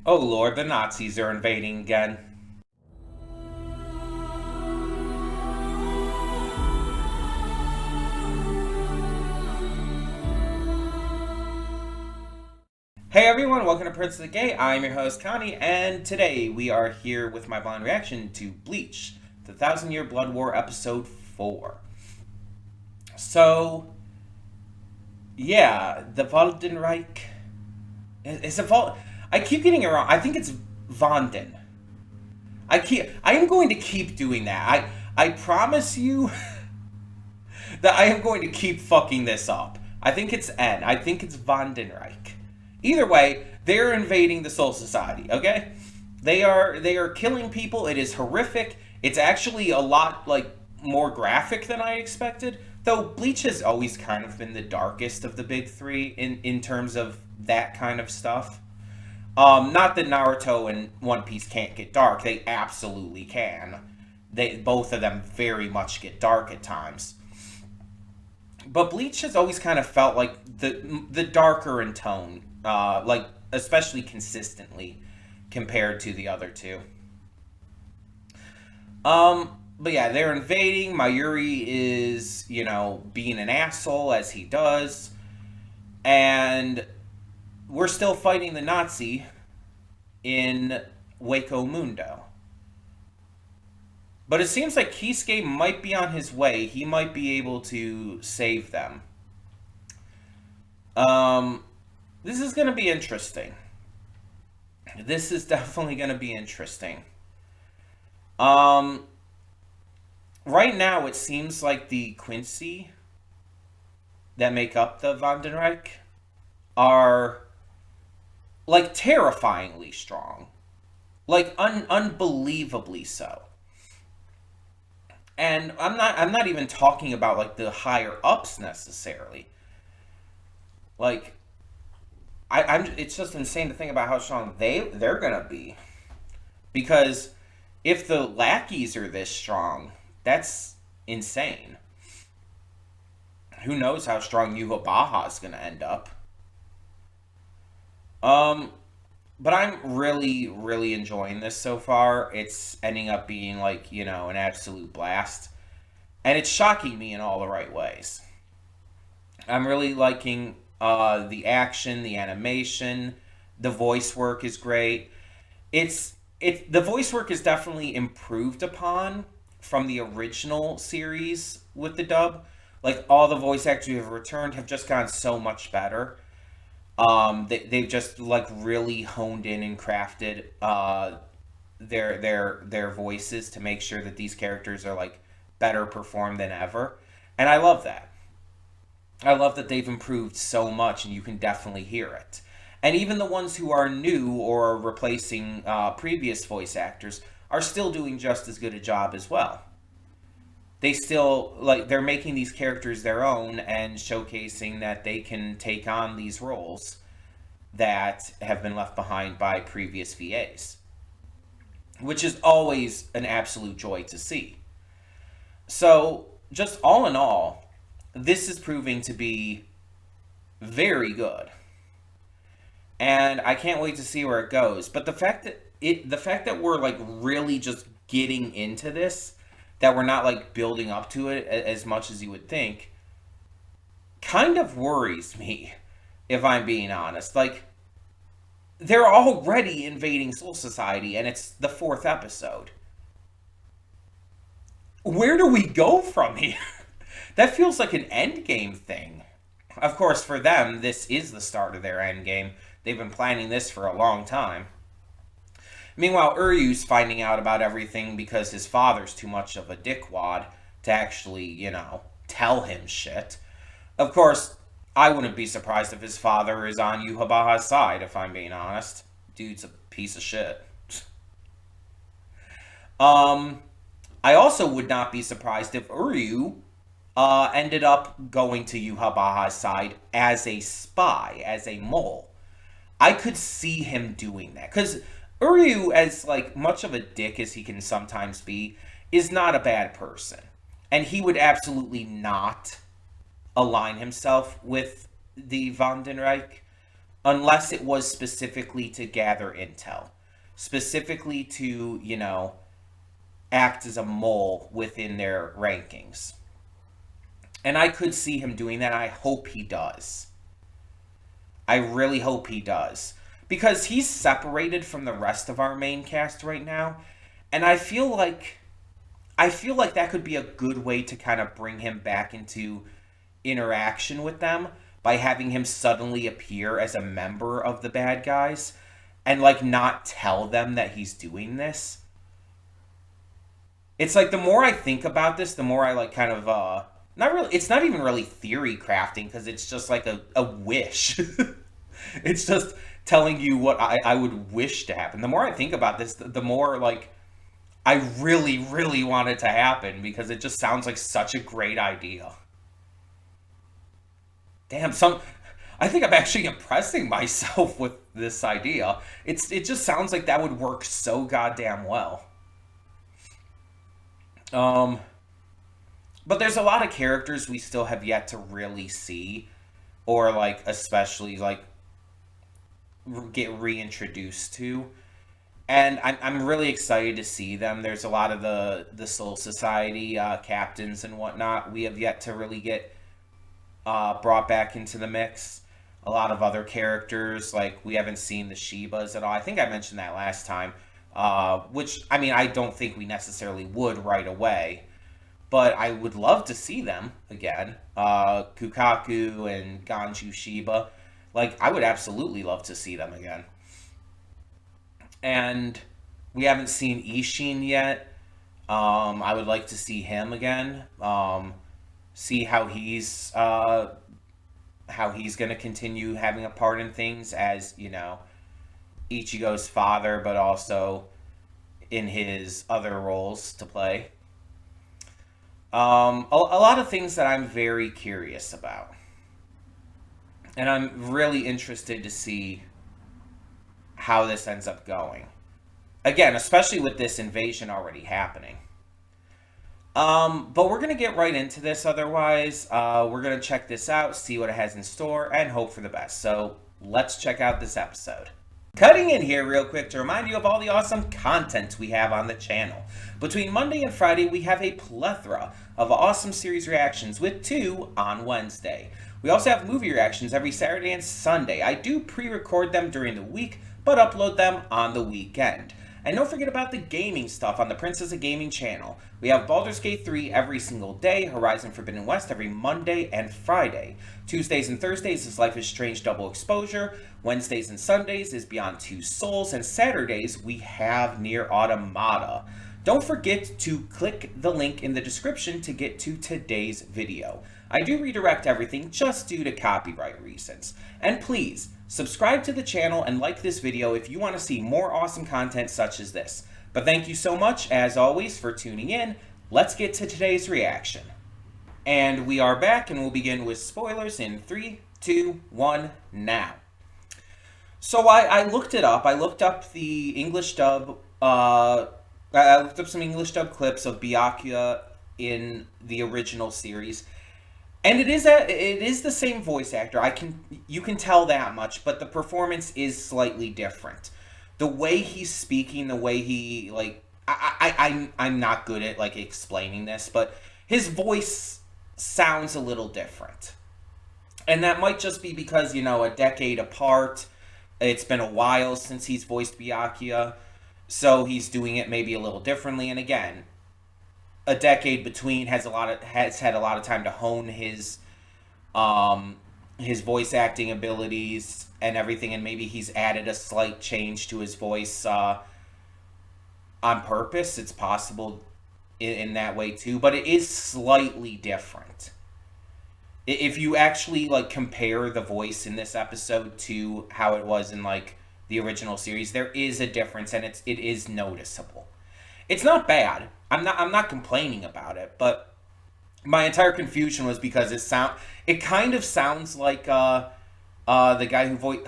Oh lord, the Nazis are invading again. Hey everyone, welcome to Prince of the Gay. I'm your host Connie, and today we are here with my blind reaction to Bleach, the Thousand Year Blood War Episode 4. So, yeah, the Waldenreich. Is it Val? I keep getting it wrong. I think it's Vanden. I am going to keep doing that. I promise you that I am going to keep fucking this up. I think it's N. I think it's Vandenreich. Either way, they're invading the Soul Society, okay? They are killing people. It is horrific. It's actually a lot more graphic than I expected. Though Bleach has always kind of been the darkest of the big three in terms of that kind of stuff. Not that Naruto and One Piece can't get dark. They absolutely can. Both of them very much get dark at times. But Bleach has always kind of felt like the darker in tone, especially consistently compared to the other two. But yeah, they're invading. Mayuri is, being an asshole as he does, and we're still fighting the Nazi in Waco Mundo. But it seems like Kisuke might be on his way. He might be able to save them. This is going to be interesting. This is definitely going to be interesting. Right now, it seems like the Quincy that make up the Vandenreich are, terrifyingly strong. Unbelievably so. And I'm not even talking about the higher ups necessarily. It's just insane to think about how strong they're gonna be. Because if the lackeys are this strong, that's insane. Who knows how strong Yuha Baha is gonna end up. But I'm really, really enjoying this so far. It's ending up being an absolute blast. And it's shocking me in all the right ways. I'm really liking the action, the animation, the voice work is great. The voice work is definitely improved upon from the original series with the dub. All the voice actors who have returned have just gotten so much better. They've just really honed in and crafted their voices to make sure that these characters are better performed than ever, and I love that. I love that they've improved so much, and you can definitely hear it. And even the ones who are new or are replacing previous voice actors are still doing just as good a job as well. They still they're making these characters their own and showcasing that they can take on these roles that have been left behind by previous VAs, which is always an absolute joy to see. So just all in all, this is proving to be very good, and I can't wait to see where it goes. But the fact that we're really just getting into this, that we're not building up to it as much as you would think, kind of worries me, if I'm being honest. They're already invading Soul Society, and it's the 4th episode. Where do we go from here? That feels like an endgame thing. Of course, for them, this is the start of their endgame. They've been planning this for a long time. Meanwhile, Uryu's finding out about everything because his father's too much of a dickwad to actually, tell him shit. Of course, I wouldn't be surprised if his father is on Yuhabaha's side, if I'm being honest. Dude's a piece of shit. I also would not be surprised if Uryu ended up going to Yuhabaha's side as a spy, as a mole. I could see him doing that. Because Uryu, as much of a dick as he can sometimes be, is not a bad person. And he would absolutely not align himself with the Vandenreich. unless it was specifically to gather intel, specifically to, act as a mole within their rankings. And I could see him doing that. I hope he does. I really hope he does. Because he's separated from the rest of our main cast right now. And I feel like that could be a good way to kind of bring him back into interaction with them by having him suddenly appear as a member of the bad guys and like not tell them that he's doing this. It's like the more I think about this, the more I like kind of not really, it's not even really theory crafting because it's just like a wish. It's just telling you what I would wish to happen. The more I think about this, the more like I really, really want it to happen because it just sounds like such a great idea. Damn, I think I'm actually impressing myself with this idea. It just sounds like that would work so goddamn well. But there's a lot of characters we still have yet to really see, or like especially like get reintroduced to, and I'm really excited to see them. There's a lot of the Soul Society captains and whatnot we have yet to really get brought back into the mix. A lot of other characters, like we haven't seen the Shibas at all. I think I mentioned that last time, which, I mean, I don't think we necessarily would right away, but I would love to see them again. Kukaku and Ganju Shiba. Like, I would absolutely love to see them again. And we haven't seen Ishin yet. I would like to see him again. See how he's going to continue having a part in things as, Ichigo's father, but also in his other roles to play. A lot of things that I'm very curious about. And I'm really interested to see how this ends up going. Again, especially with this invasion already happening. But we're going to get right into this otherwise. We're going to check this out, see what it has in store, and hope for the best. So let's check out this episode. Cutting in here real quick to remind you of all the awesome content we have on the channel. Between Monday and Friday, we have a plethora of awesome series reactions with 2 on Wednesday. We also have movie reactions every Saturday and Sunday. I do pre-record them during the week, but upload them on the weekend. And don't forget about the gaming stuff on the Princess of Gaming channel. We have Baldur's Gate 3 every single day, Horizon Forbidden West every Monday and Friday. Tuesdays and Thursdays is Life is Strange Double Exposure. Wednesdays and Sundays is Beyond Two Souls. And Saturdays we have Nier Automata. Don't forget to click the link in the description to get to today's video. I do redirect everything just due to copyright reasons. And please, subscribe to the channel and like this video if you want to see more awesome content such as this. But thank you so much, as always, for tuning in. Let's get to today's reaction. And we are back, and we'll begin with spoilers in 3, 2, 1, now. So I looked it up. I looked up the English dub. I looked up some English dub clips of Byakuya in the original series. And it is the same voice actor. You can tell that much, but the performance is slightly different. The way he's speaking, the way he I'm not good at like explaining this, but his voice sounds a little different. And that might just be because, a decade apart, it's been a while since he's voiced Byakuya, so he's doing it maybe a little differently. And again, a decade between has had a lot of time to hone his voice acting abilities and everything, and maybe he's added a slight change to his voice on purpose. It's possible in that way too, but it is slightly different. If you actually compare the voice in this episode to how it was in the original series, there is a difference, and it is noticeable. It's not bad. I'm not complaining about it, but my entire confusion was because it kind of sounds like the guy who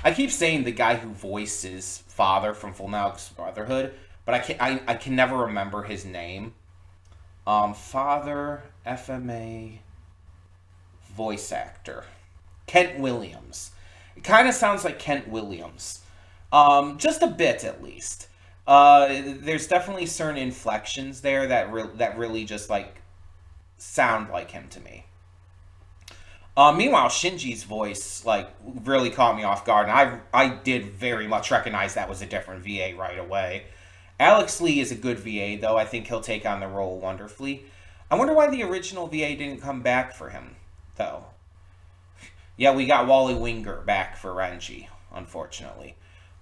I keep saying the guy who voices Father from Fullmetal Brotherhood, but I can never remember his name. Father FMA voice actor Kent Williams. It kind of sounds like Kent Williams, just a bit at least. There's definitely certain inflections there that really just like sound like him to me. Meanwhile, Shinji's voice like really caught me off guard, and I did very much recognize that was a different VA right away. Alex Lee is a good VA, though. I think he'll take on the role wonderfully. I wonder why the original VA didn't come back for him, though. Yeah, we got Wally Winger back for Renji, unfortunately.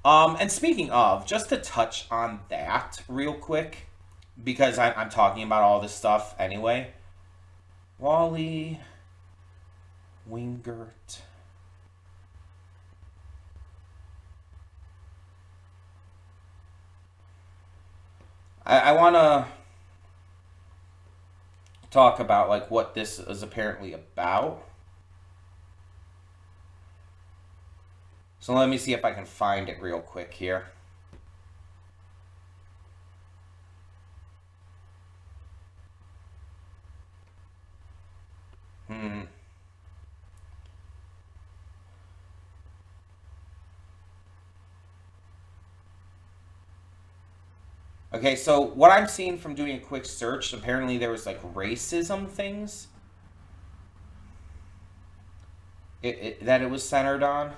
And speaking of, just to touch on that real quick, because I'm talking about all this stuff anyway. Wally Wingert. I want to talk about like what this is apparently about. So let me see if I can find it real quick here. Hmm. Okay, so what I'm seeing from doing a quick search, apparently there was like racism things that it was centered on.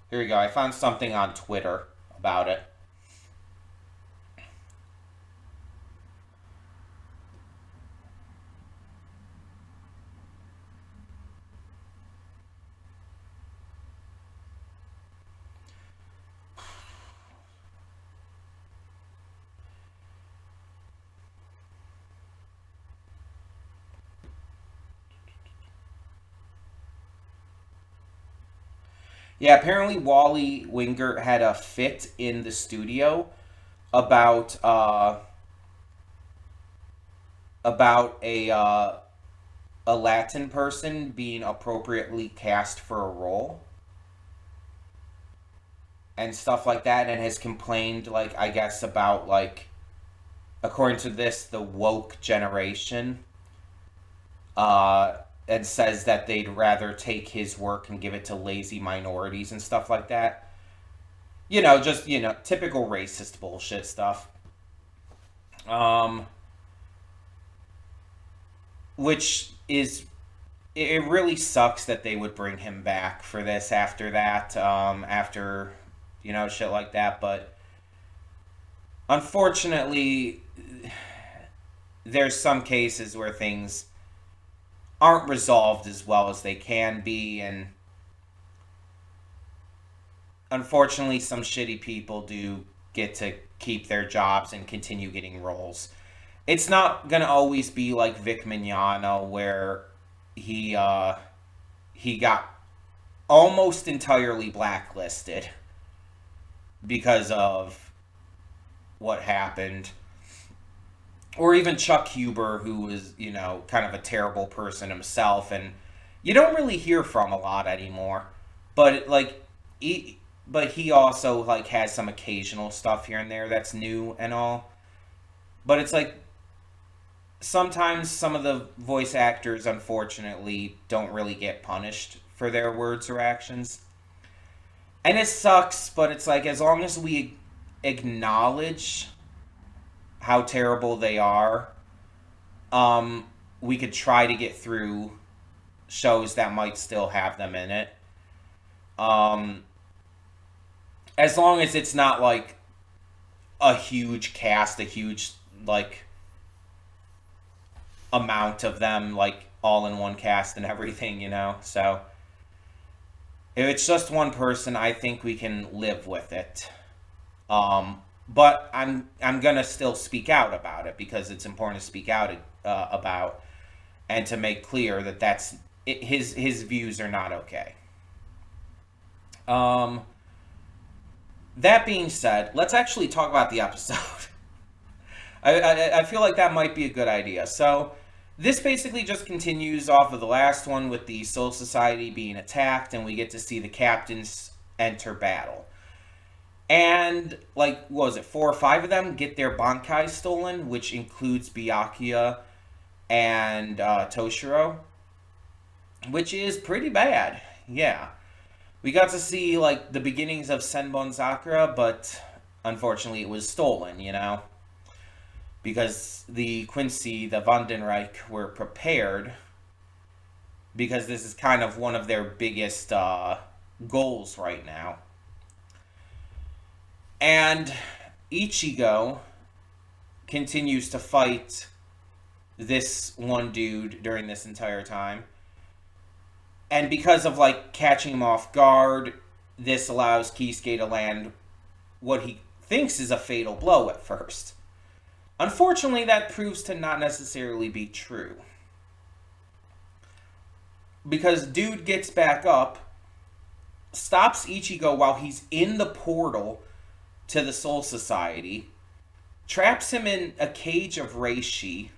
Here we go. I found something on Twitter about it. Yeah, apparently Wally Winger had a fit in the studio about about a Latin person being appropriately cast for a role and stuff like that, and has complained like I guess about like according to this the woke generation, uh, and says that they'd rather take his work and give it to lazy minorities and stuff like that. Just typical racist bullshit stuff. Um, which is it really sucks that they would bring him back for this after that, after shit like that. But unfortunately, there's some cases where things aren't resolved as well as they can be, and unfortunately, some shitty people do get to keep their jobs and continue getting roles. It's not gonna always be like Vic Mignogna, where he he got almost entirely blacklisted because of what happened. Or even Chuck Huber, who was, kind of a terrible person himself, and you don't really hear from a lot anymore. But like, he also like has some occasional stuff here and there that's new and all. But it's like sometimes some of the voice actors, unfortunately, don't really get punished for their words or actions, and it sucks. But it's like as long as we acknowledge how terrible they are, we could try to get through shows that might still have them in it. Um, as long as it's not like a huge cast, a huge like amount of them, like all in one cast and everything. So if it's just one person, I think we can live with it. But I'm gonna still speak out about it because it's important to speak out about and to make clear that his views are not okay. Um, that being said, let's actually talk about the episode. I feel like that might be a good idea. So this basically just continues off of the last one with the Soul Society being attacked, and we get to see the captains enter battle. And, like, what was it, 4 or 5 of them get their Bankai stolen, which includes Byakuya and Toshiro, which is pretty bad. Yeah. We got to see, like, the beginnings of Senbon Sakura, but unfortunately it was stolen, you know? Because the Quincy, the Vandenreich, were prepared, because this is kind of one of their biggest goals right now. And Ichigo continues to fight this one dude during this entire time. And because of, like, catching him off guard, this allows Kisuke to land what he thinks is a fatal blow at first. Unfortunately, that proves to not necessarily be true. Because dude gets back up, stops Ichigo while he's in the portal to the Soul Society, traps him in a cage of reishi,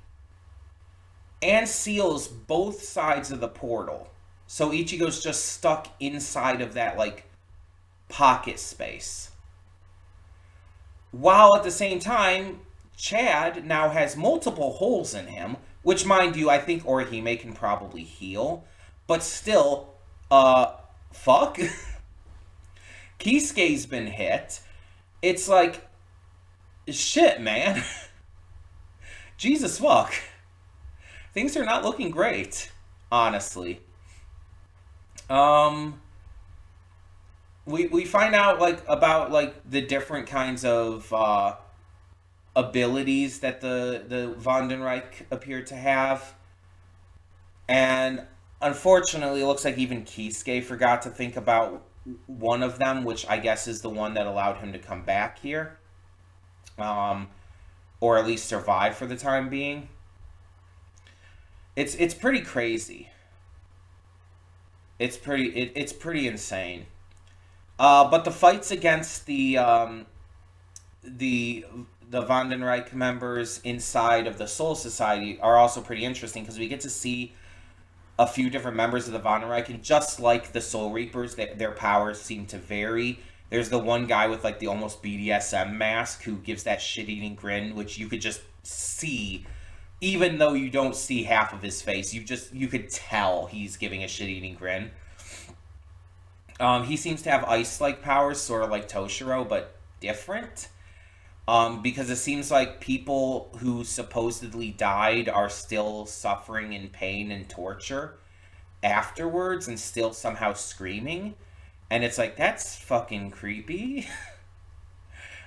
and seals both sides of the portal. So Ichigo's just stuck inside of that, like, pocket space. While at the same time, Chad now has multiple holes in him, which, mind you, I think Orihime can probably heal. But still, fuck? Kisuke's been hit. It's like, shit, man. Jesus fuck. Things are not looking great, honestly. We find out, like, about, like, the different kinds of abilities that the Vandenreich appear to have. And unfortunately, it looks like even Kisuke forgot to think about one of them, which I guess is the one that allowed him to come back here. Or at least survive for the time being. It's pretty crazy. It's pretty insane. But the fights against the Vandenreich members inside of the Soul Society are also pretty interesting, because we get to see a few different members of the Vandenreich, and just like the Soul Reapers, their powers seem to vary. There's the one guy with, like, the almost BDSM mask who gives that shit-eating grin, which you could just see, even though you don't see half of his face. You could tell he's giving a shit-eating grin. He seems to have ice-like powers, sort of like Toshiro, but different. Because it seems like people who supposedly died are still suffering in pain and torture afterwards and still somehow screaming. And it's like, that's fucking creepy.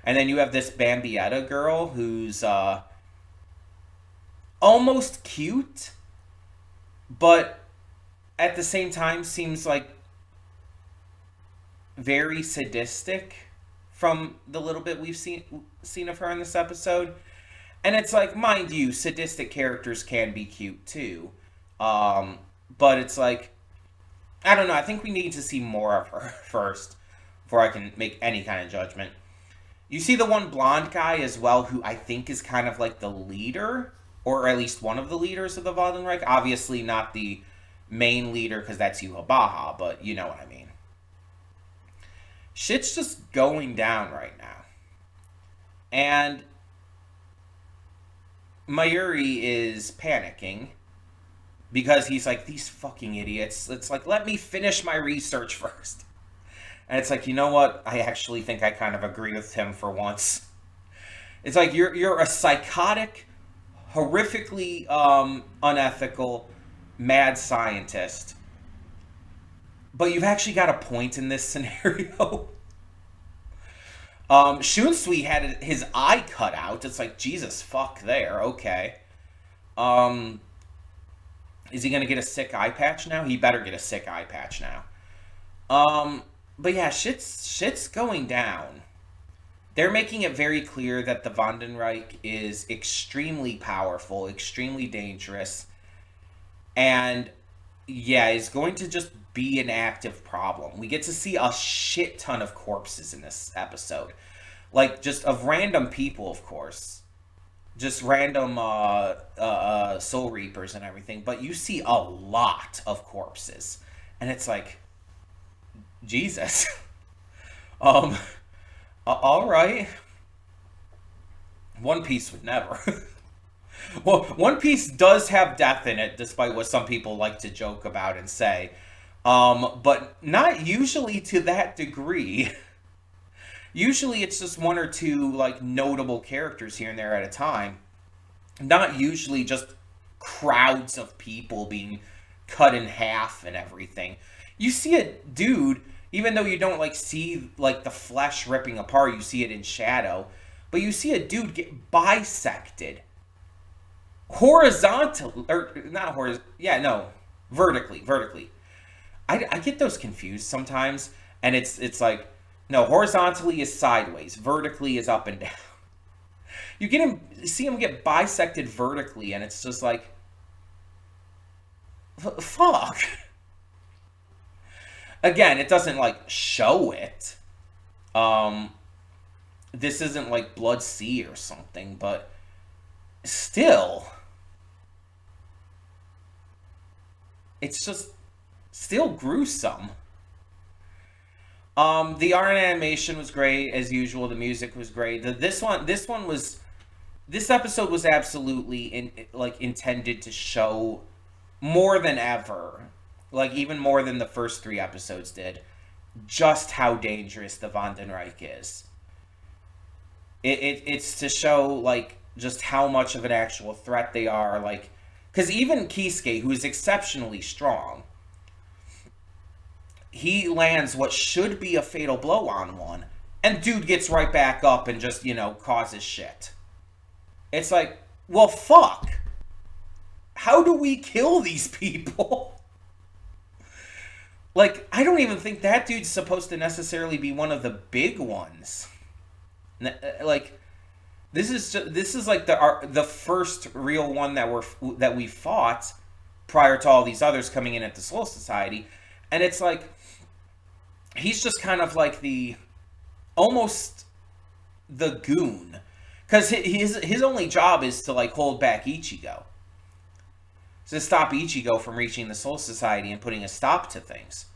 And then you have this Bambietta girl who's almost cute, but at the same time seems like very sadistic from the little bit we've seen of her in this episode. And it's like, mind you, sadistic characters can be cute too. But it's like, I don't know, I think we need to see more of her first before I can make any kind of judgment. You see the one blonde guy as well, who I think is kind of like the leader, or at least one of the leaders of the Vandenreich. Obviously not the main leader, because that's Yuhabaha, but you know what I mean. Shit's just going down right now. And Mayuri is panicking because he's like, these fucking idiots. It's like, let me finish my research first. And it's like, you know what? I actually think I kind of agree with him for once. It's like, you're a psychotic, horrifically unethical, mad scientist. But you've actually got a point in this scenario. Shunsui had his eye cut out. It's like, Jesus fuck there. Okay. Is he going to get a sick eye patch now? He better get a sick eye patch now. But yeah, shit's going down. They're making it very clear that the Vandenreich is extremely powerful, extremely dangerous, and yeah, is going to just be an active problem. We get to see a shit ton of corpses in this episode. Like, just of random people, of course. Just random Soul Reapers and everything. But you see a lot of corpses. And it's like, Jesus. All right. One Piece would never. Well, One Piece does have death in it, despite what some people like to joke about and say. But not usually to that degree. Usually it's just one or two like notable characters here and there at a time. Not usually just crowds of people being cut in half and everything. You see a dude, even though you don't like see like the flesh ripping apart, you see it in shadow, but you see a dude get bisected horizontally, or not horizontal, yeah, no, vertically. I get those confused sometimes, and it's like, no, horizontally is sideways, vertically is up and down. You get him, see him get bisected vertically, and it's just like, fuck. Again, it doesn't like show it. Um, this isn't like Blood Sea or something, but still, it's just still gruesome. The art and animation was great as usual. The music was great. This episode was absolutely like intended to show more than ever, like even more than the first three episodes did, just how dangerous the Vandenreich is. It's to show like just how much of an actual threat they are, like because even Kisuke, who is exceptionally strong, he lands what should be a fatal blow on one, and dude gets right back up and just, causes shit. It's like, well, fuck. How do we kill these people? Like, I don't even think that dude's supposed to necessarily be one of the big ones. Like, this is like the first real one that we fought prior to all these others coming in at the Soul Society, and it's like he's just kind of like the almost the goon, because his only job is to like hold back Ichigo, to stop Ichigo from reaching the Soul Society and putting a stop to things.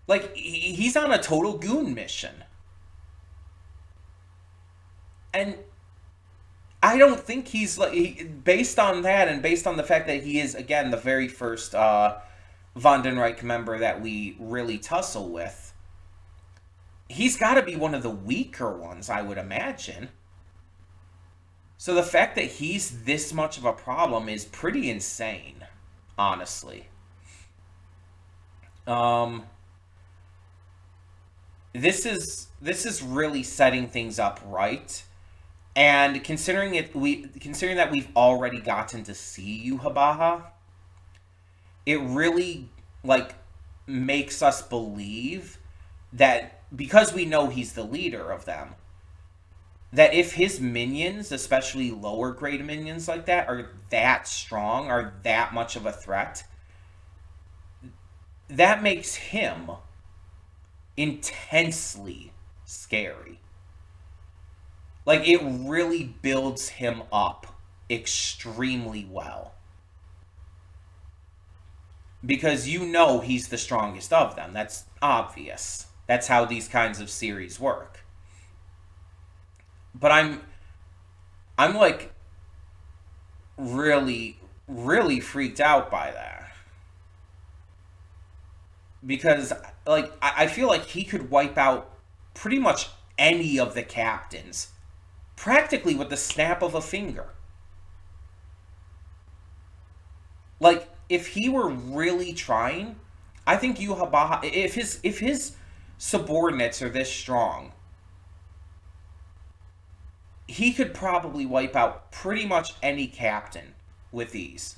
Like he's on a total goon mission, and I don't think he's like based on that, and based on the fact that he is again the very first Vandenreich member that we really tussle with. He's got to be one of the weaker ones, I would imagine. So the fact that he's this much of a problem is pretty insane, honestly. Um, this is really setting things up right, and considering that we've already gotten to see Yuhabaha, it really like makes us believe that because we know he's the leader of them, that if his minions, especially lower grade minions like that, are that strong, are that much of a threat, that makes him intensely scary. Like it really builds him up extremely well. Because he's the strongest of them. That's obvious. That's how these kinds of series work. But I'm like really, really freaked out by that. Because like I feel like he could wipe out pretty much any of the captains practically with the snap of a finger. Like if he were really trying, I think Yuhabaha, if his subordinates are this strong, he could probably wipe out pretty much any captain with ease.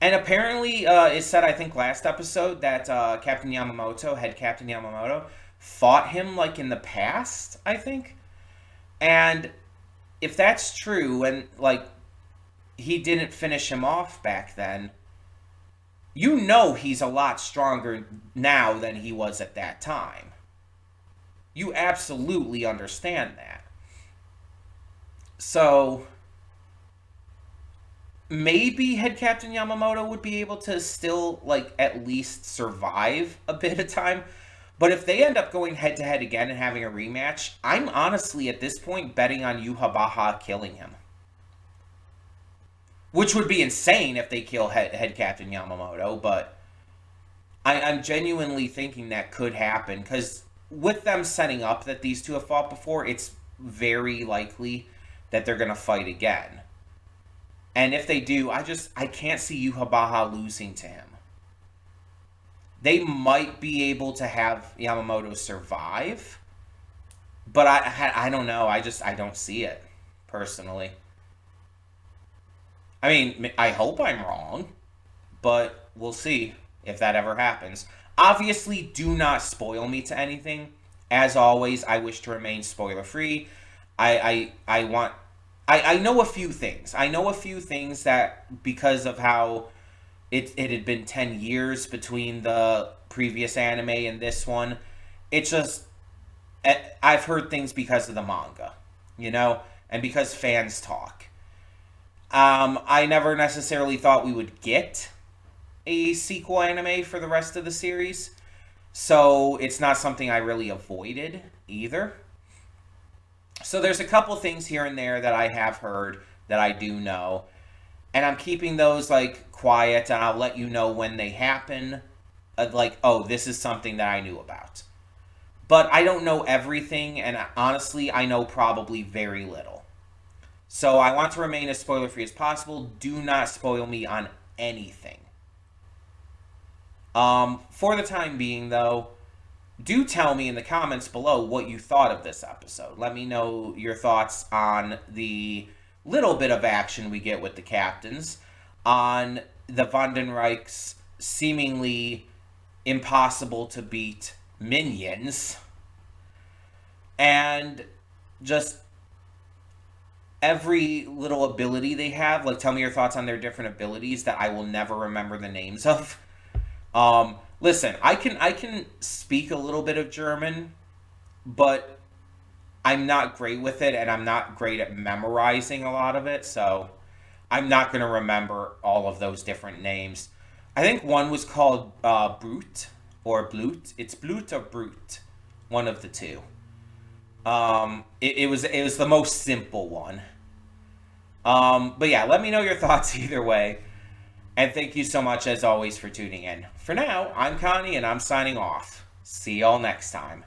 And apparently, it said, I think last episode, that head Captain Yamamoto, fought him like in the past, I think. And if that's true, and like he didn't finish him off back then, he's a lot stronger now than he was at that time. You absolutely understand that. So maybe Head Captain Yamamoto would be able to still, like, at least survive a bit of time. But if they end up going head to head again and having a rematch, I'm honestly at this point betting on Yuhabaha killing him. Which would be insane if they kill head Captain Yamamoto, but I'm genuinely thinking that could happen, because with them setting up that these two have fought before, it's very likely that they're going to fight again. And if they do, I can't see Yuhabaha losing to him. They might be able to have Yamamoto survive, but I don't know. I don't see it, personally. I mean, I hope I'm wrong, but we'll see if that ever happens. Obviously, do not spoil me to anything. As always, I wish to remain spoiler-free. I know a few things. I know a few things that, because of how it had been 10 years between the previous anime and this one, it's just, I've heard things because of the manga, and because fans talk. I never necessarily thought we would get a sequel anime for the rest of the series, so it's not something I really avoided either. So there's a couple things here and there that I have heard that I do know, and I'm keeping those, like, quiet, and I'll let you know when they happen, like, oh, this is something that I knew about. But I don't know everything, and honestly, I know probably very little. So I want to remain as spoiler-free as possible. Do not spoil me on anything. For the time being, though, do tell me in the comments below what you thought of this episode. Let me know your thoughts on the little bit of action we get with the captains, on the Vandenrijk's seemingly impossible to beat minions, and just every little ability they have. Like, tell me your thoughts on their different abilities that I will never remember the names of. Listen, I can speak a little bit of German, but I'm not great with it, and I'm not great at memorizing a lot of it, so I'm not going to remember all of those different names. I think one was called Brute or Blut. It's Blut or Brute, one of the two. It was the most simple one. But yeah, let me know your thoughts either way. And thank you so much, as always, for tuning in. For now, I'm Connie, and I'm signing off. See y'all next time.